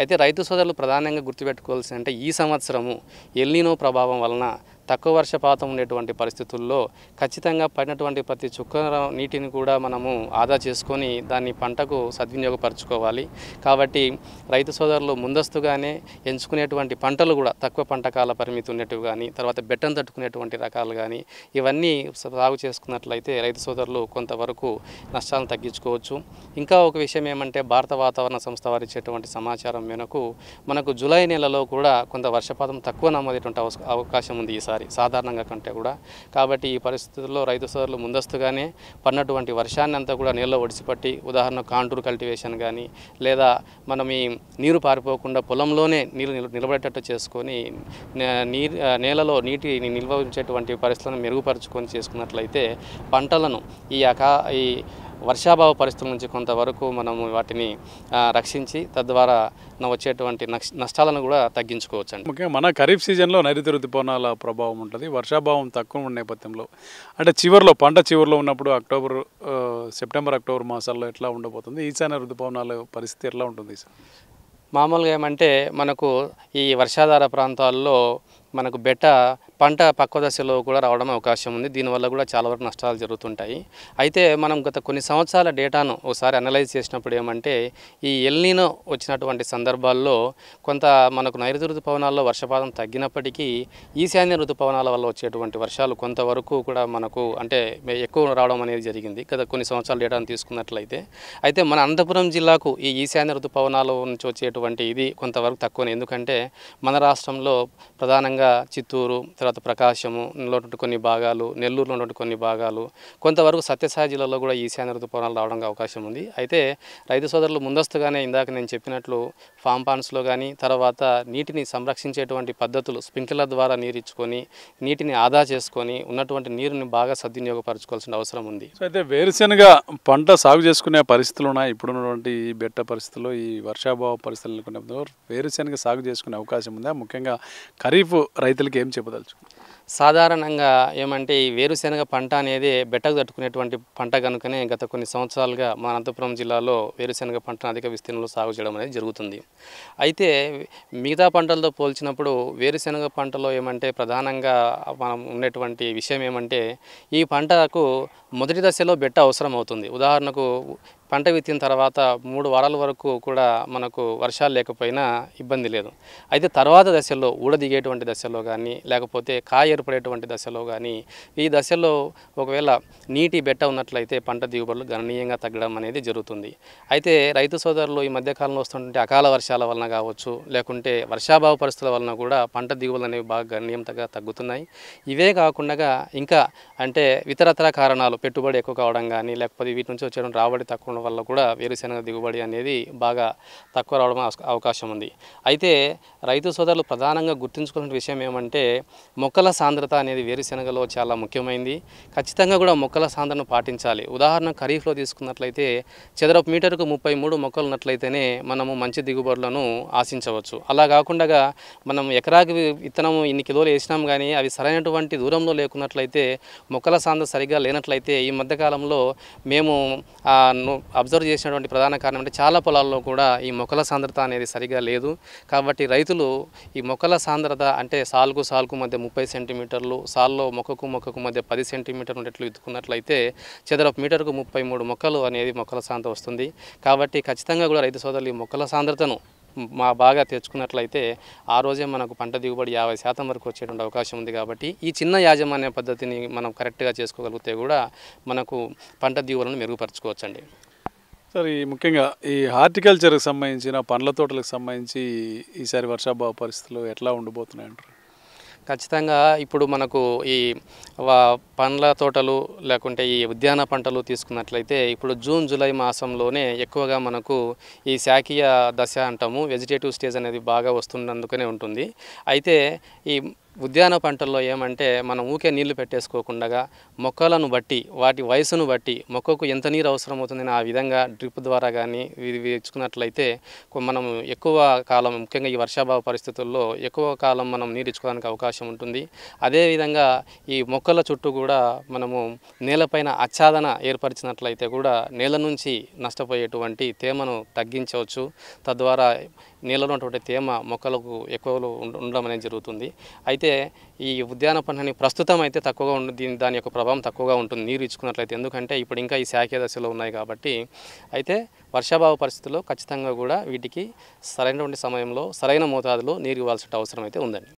అయితే రైతు సోదరులు ప్రధానంగా గుర్తుపెట్టుకోవాల్సింది అంటే ఈ సంవత్సరము ఎల్నినో ప్రభావం వలన తక్కువ వర్షపాతం ఉండేటువంటి పరిస్థితుల్లో ఖచ్చితంగా పడినటువంటి ప్రతి చుక్క నీటిని కూడా మనము ఆదా చేసుకొని దాన్ని పంటకు సద్వినియోగపరచుకోవాలి. కాబట్టి రైతు సోదరులు ముందస్తుగానే ఎంచుకునేటువంటి పంటలు కూడా తక్కువ పంట కాల పరిమితి ఉండేటివి కానీ, తర్వాత బెట్టను తట్టుకునేటువంటి రకాలు కానీ ఇవన్నీ సాగు చేసుకున్నట్లయితే రైతు సోదరులు కొంతవరకు నష్టాలను తగ్గించుకోవచ్చు. ఇంకా ఒక విషయం ఏమంటే భారత వాతావరణ సంస్థ వారు ఇచ్చేటువంటి సమాచారం మేరకు మనకు జూలై నెలలో కూడా కొంత వర్షపాతం తక్కువ నమోదయ్యేటువంటి అవకాశం ఉంది ఈసారి సాధారణంగా కంటే కూడా. కాబట్టి ఈ పరిస్థితుల్లో రైతు సోదరులు ముందస్తుగానే పడినటువంటి వర్షాన్ని అంతా కూడా నీళ్ళలో ఒడిసిపట్టి, ఉదాహరణ కాంటూర్ కల్టివేషన్ కానీ లేదా మనం ఈ నీరు పారిపోకుండా పొలంలోనే నీరు నిలబడేటట్టు చేసుకొని నేలలో నీటిని నిల్వ ఉంచేటువంటి పరిస్థితులను మెరుగుపరుచుకొని చేసుకున్నట్లయితే పంటలను ఈ వర్షాభావ పరిస్థితుల నుంచి కొంతవరకు మనము వాటిని రక్షించి తద్వారా వచ్చేటువంటి నష్టాలను కూడా తగ్గించుకోవచ్చండి. ముఖ్యంగా మన ఖరీఫ్ సీజన్లో నైరుతి ఋతుపవనాల ప్రభావం ఉంటుంది. వర్షాభావం తక్కువ ఉన్న నేపథ్యంలో అంటే పంట చివరిలో ఉన్నప్పుడు సెప్టెంబర్ అక్టోబర్ మాసాల్లో ఎట్లా ఉండబోతుంది? ఈశాన్య ఋతుపవనాల పరిస్థితి ఎట్లా ఉంటుంది సార్? మామూలుగా ఏమంటే మనకు ఈ వర్షాధార ప్రాంతాల్లో మనకు పంట పక్వ దశలో కూడా రావడం అవకాశం ఉంది. దీనివల్ల కూడా చాలా వరకు నష్టాలు జరుగుతుంటాయి. అయితే మనం గత కొన్ని సంవత్సరాల డేటాను ఒకసారి అనలైజ్ చేసినప్పుడు ఏమంటే ఈ ఎల్నినో వచ్చినటువంటి సందర్భాల్లో కొంత మనకు నైరుతి ఋతుపవనాల్లో వర్షపాతం తగ్గినప్పటికీ ఈశాన్య ఋతుపవనాల వల్ల వచ్చేటువంటి వర్షాలు కొంతవరకు కూడా మనకు అంటే ఎక్కువ రావడం అనేది జరిగింది గత కొన్ని సంవత్సరాల డేటాను తీసుకున్నట్లయితే. అయితే మన అనంతపురం జిల్లాకు ఈ ఈశాన్య ఋతుపవనాల నుంచి వచ్చేటువంటి ఇది కొంతవరకు తక్కువనే. ఎందుకంటే మన రాష్ట్రంలో ప్రధానంగా చిత్తూరు, తర్వాత ప్రకాశములో కొన్ని భాగాలు, నెల్లూరులో ఉన్నటువంటి కొన్ని భాగాలు, కొంతవరకు సత్యసాయి జిల్లాలో కూడా ఈశాన్య ఋతుపవనాలు రావడానికి అవకాశం ఉంది. అయితే రైతు సోదరులు ముందస్తుగానే ఇందాక నేను చెప్పినట్లు ఫామ్ పాండ్స్లో కానీ తర్వాత నీటిని సంరక్షించేటువంటి పద్ధతులు స్ప్రింక్లర్ ద్వారా నీరు ఇచ్చుకొని నీటిని ఆదా చేసుకొని ఉన్నటువంటి నీరుని బాగా సద్వినియోగపరచుకోవాల్సిన అవసరం ఉంది. అయితే వేరుశెనగ పంట సాగు చేసుకునే పరిస్థితులు ఉన్నాయి. ఇప్పుడున్నటువంటి ఈ బెట్ట పరిస్థితుల్లో, ఈ వర్షాభావ పరిస్థితులు వేరుశెనగ సాగు చేసుకునే అవకాశం ఉందా? ముఖ్యంగా ఖరీఫ్ రైతులకి ఏం చెప్పదలుచు? సాధారణంగా ఏమంటే ఈ వేరుశెనగ పంట అనేది బెట్టకు తట్టుకునేటువంటి పంట కనుకనే గత కొన్ని సంవత్సరాలుగా మా అనంతపురం జిల్లాలో వేరుశెనగ పంటను అధిక విస్తీర్ణంలో సాగు చేయడం అనేది జరుగుతుంది. అయితే మిగతా పంటలతో పోల్చినప్పుడు వేరుశెనగ పంటలో ఏమంటే ప్రధానంగా మనం ఉండేటువంటి విషయం ఏమంటే ఈ పంటకు మొదటి దశలో బెట్ట అవసరం అవుతుంది. ఉదాహరణకు పంట విత్తిన తర్వాత 3 వారాల వరకు కూడా మనకు వర్షాలు లేకపోయినా ఇబ్బంది లేదు. అయితే తర్వాత దశలో ఊడదిగేటువంటి దశలో కానీ లేకపోతే కాయ ఏర్పడేటువంటి దశలో కానీ ఈ దశలో ఒకవేళ నీటి బెట్ట ఉన్నట్లయితే పంట దిగుబడులు గణనీయంగా తగ్గడం అనేది జరుగుతుంది. అయితే రైతు సోదరులు ఈ మధ్యకాలంలో వస్తున్నటువంటి అకాల వర్షాల వలన కావచ్చు, లేకుంటే వర్షాభావ పరిస్థితుల వలన కూడా పంట దిగుబడులు అనేవి బాగా గణనీయంగా తగ్గుతున్నాయి. ఇవే కాకుండా ఇంకా అంటే ఇతరతర కారణాలు పెట్టుబడి ఎక్కువ కావడం కానీ లేకపోతే వీటి నుంచి వచ్చే రాబడి తక్కువ వల్ల కూడా వేరుశెనగ దిగుబడి అనేది బాగా తక్కువ రావడం అవకాశం ఉంది. అయితే రైతు సోదరులు ప్రధానంగా గుర్తుంచుకున్న విషయం ఏమంటే మొక్కల సాంద్రత అనేది వేరుశెనగలో చాలా ముఖ్యమైనది. ఖచ్చితంగా కూడా మొక్కల సాంద్రతను పాటించాలి. ఉదాహరణ ఖరీఫ్లో తీసుకున్నట్లయితే చదరపు మీటర్కు 33 మొక్కలు ఉన్నట్లయితేనే మనము మంచి దిగుబడులను ఆశించవచ్చు. అలా కాకుండా మనం ఎకరాకి విత్తనం ఇన్ని కిలోలు వేసినాం కానీ అవి సరైనటువంటి దూరంలో లేకున్నట్లయితే మొక్కల సాంద్రత సరిగ్గా లేనట్లయితే ఈ మధ్యకాలంలో మేము అబ్జర్వ్ చేసినటువంటి ప్రధాన కారణం అంటే చాలా పొలాల్లో కూడా ఈ మొక్కల సాంద్రత అనేది సరిగా లేదు. కాబట్టి రైతులు ఈ మొక్కల సాంద్రత అంటే సాలుకు మధ్య 30 సెంటీమీటర్లు, సాల్లో మొక్కకు మధ్య 10 సెంటీమీటర్లు ఉండేట్లు ఎత్తుకున్నట్లయితే చదరపు మీటర్కు 33 మొక్కలు అనేది మొక్కల సాంద్రత వస్తుంది. కాబట్టి ఖచ్చితంగా కూడా రైతు సోదరులు ఈ మొక్కల సాంద్రతను బాగా తెచ్చుకున్నట్లయితే ఆ రోజే మనకు పంట దిగుబడి 50% వరకు వచ్చేటువంటి అవకాశం ఉంది. కాబట్టి ఈ చిన్న యాజమాన్య పద్ధతిని మనం కరెక్ట్గా చేసుకోగలిగితే కూడా మనకు పంట దిగుబడులను మెరుగుపరచుకోవచ్చండి. సార్, ఈ ముఖ్యంగా ఈ హార్టికల్చర్కి సంబంధించిన పండ్ల తోటలకు సంబంధించి ఈసారి వర్షాభావ పరిస్థితులు ఎట్లా ఉండబోతున్నాయంటారు? ఖచ్చితంగా ఇప్పుడు మనకు ఈ పండ్ల తోటలు లేకుంటే ఈ ఉద్యాన పంటలు తీసుకున్నట్లయితే ఇప్పుడు జూన్ జూలై మాసంలోనే ఎక్కువగా మనకు ఈ శాఖీయ దశ అంటాము, వెజిటేటివ్ స్టేజ్ అనేది బాగా వస్తున్నందుకనే ఉంటుంది. అయితే ఈ ఉద్యాన పంటల్లో ఏమంటే మనం ఊకే నీళ్లు పెట్టేసుకోకుండా మొక్కలను బట్టి వాటి వయసును బట్టి మొక్కకు ఎంత నీరు అవసరం అవుతుందని ఆ విధంగా డ్రిప్ ద్వారా కానీ ఇచ్చుకున్నట్లయితే మనం ఎక్కువ కాలం ముఖ్యంగా ఈ వర్షాభావ పరిస్థితుల్లో ఎక్కువ కాలం మనం నీరు ఇచ్చుకోవడానికి అవకాశం ఉంటుంది. అదేవిధంగా ఈ మొక్కల చుట్టూ కూడా మనము నేలపైన ఆచ్ఛాదన ఏర్పరిచినట్లయితే కూడా నేల నుంచి నష్టపోయేటువంటి తేమను తగ్గించవచ్చు. తద్వారా నీళ్ళలో ఉన్నటువంటి తేమ మొక్కలకు ఎక్కువలో ఉండడం అనేది జరుగుతుంది. అయితే ఈ ఉద్యాన పంటని ప్రస్తుతం అయితే తక్కువగా దాని యొక్క ప్రభావం తక్కువగా ఉంటుంది నీరు ఇచ్చుకున్నట్లయితే. ఎందుకంటే ఇప్పుడు ఇంకా ఈ శాఖ దశలో ఉన్నాయి కాబట్టి. అయితే వర్షాభావ పరిస్థితుల్లో ఖచ్చితంగా కూడా వీటికి సరైనటువంటి సమయంలో సరైన మోతాదులో నీరు ఇవ్వాల్సిన అవసరం అయితే ఉందండి.